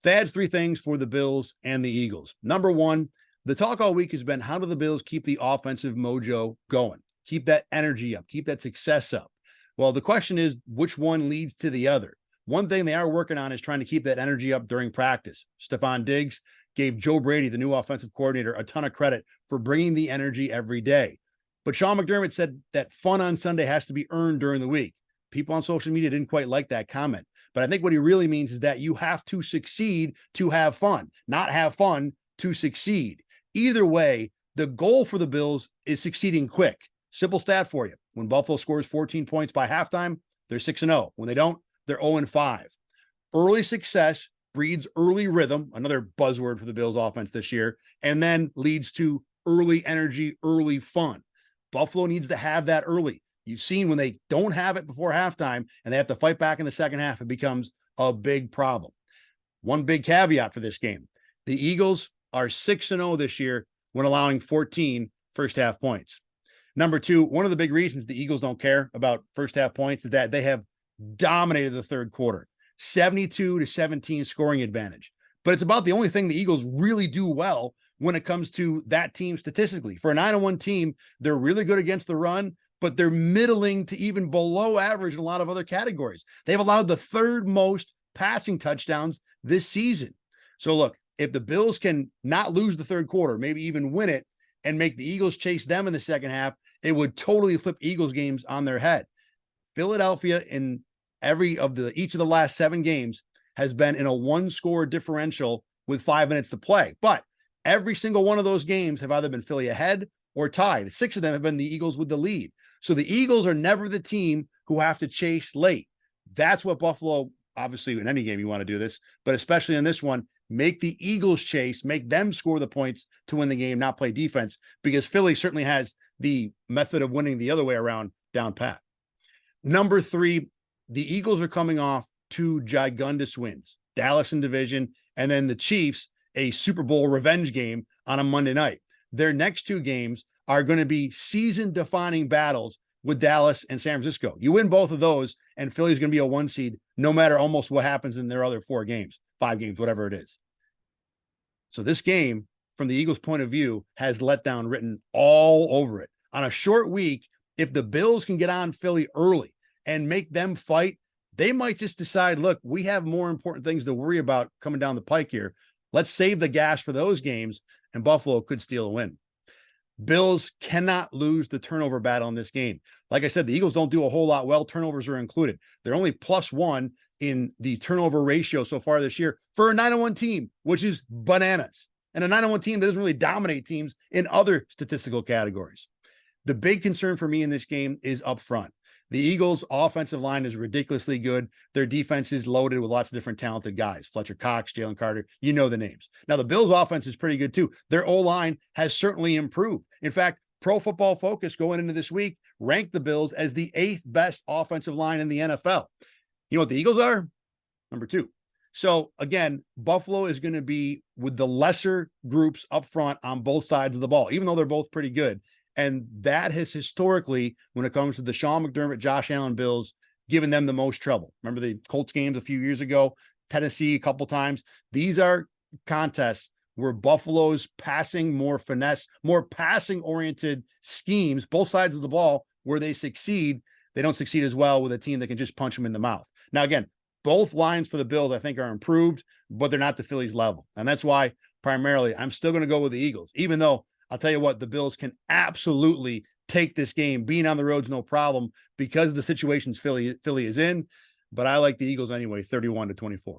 Thad's three things for the Bills and the Eagles. Number one, the talk all week has been how do the Bills keep the offensive mojo going? Keep that energy up, keep that success up. Well, the question is, which one leads to the other? One thing they are working on is trying to keep that energy up during practice. Stephon Diggs gave Joe Brady, the new offensive coordinator, a ton of credit for bringing the energy every day. But Sean McDermott said that fun on Sunday has to be earned during the week. People on social media didn't quite like that comment. But I think what he really means is that you have to succeed to have fun, not have fun to succeed. Either way, the goal for the Bills is succeeding quick. Simple stat for you. When Buffalo scores 14 points by halftime, they're 6-0. When they don't, they're 0-5. Early success breeds early rhythm, another buzzword for the Bills offense this year, and then leads to early energy, early fun. Buffalo needs to have that early. You've seen when they don't have it before halftime and they have to fight back in the second half, it becomes a big problem. One big caveat for this game. The Eagles are 6-0 this year when allowing 14 first half points. Number two, one of the big reasons the Eagles don't care about first half points is that they have dominated the third quarter, 72-17 scoring advantage. But it's about the only thing the Eagles really do well when it comes to that team statistically. For a 9-1 team, they're really good against the run, but they're middling to even below average in a lot of other categories. They've allowed the third most passing touchdowns this season. So look, if the Bills can not lose the third quarter, maybe even win it, and make the Eagles chase them in the second half, it would totally flip Eagles games on their head. Philadelphia in each of the last 7 games has been in a 1-score differential with 5 minutes to play. But every single one of those games have either been Philly ahead or tied. 6 of them have been the Eagles with the lead. So the Eagles are never the team who have to chase late. That's what Buffalo, obviously in any game you want to do this, but especially in this one, make the Eagles chase, make them score the points to win the game, not play defense, because Philly certainly has the method of winning the other way around down pat. Number 3, the Eagles are coming off 2 gigundous wins, Dallas in division, and then the Chiefs, a Super Bowl revenge game on a Monday night. Their next 2 games are going to be season-defining battles with Dallas and San Francisco. You win both of those, and Philly's going to be a 1 seed no matter almost what happens in their other 4 games, 5 games, whatever it is. So this game, from the Eagles' point of view, has letdown written all over it. On a short week, if the Bills can get on Philly early and make them fight, they might just decide, look, we have more important things to worry about coming down the pike here. Let's save the gas for those games, and Buffalo could steal a win. Bills cannot lose the turnover battle in this game. Like I said, the Eagles don't do a whole lot well. Turnovers are included. They're only +1 in the turnover ratio so far this year for a 9-1 team, which is bananas. And a 9-1 team that doesn't really dominate teams in other statistical categories. The big concern for me in this game is up front. The Eagles' offensive line is ridiculously good. Their defense is loaded with lots of different talented guys. Fletcher Cox, Jalen Carter, you know the names. Now, the Bills' offense is pretty good too. Their O-line has certainly improved. In fact, Pro Football Focus going into this week ranked the Bills as the 8th best offensive line in the NFL. You know what the Eagles are? Number 2. So again, Buffalo is going to be with the lesser groups up front on both sides of the ball, even though they're both pretty good. And that has historically, when it comes to the Sean McDermott, Josh Allen Bills, given them the most trouble. Remember the Colts games a few years ago, Tennessee a couple times. These are contests where Buffalo's passing more finesse, more passing-oriented schemes, both sides of the ball, where they succeed. They don't succeed as well with a team that can just punch them in the mouth. Now, again, both lines for the Bills, I think, are improved, but they're not the Phillies level. And that's why, primarily, I'm still going to go with the Eagles, even though I'll tell you what, the Bills can absolutely take this game. Being on the road's no problem because of the situations Philly is in. But I like the Eagles anyway, 31-24.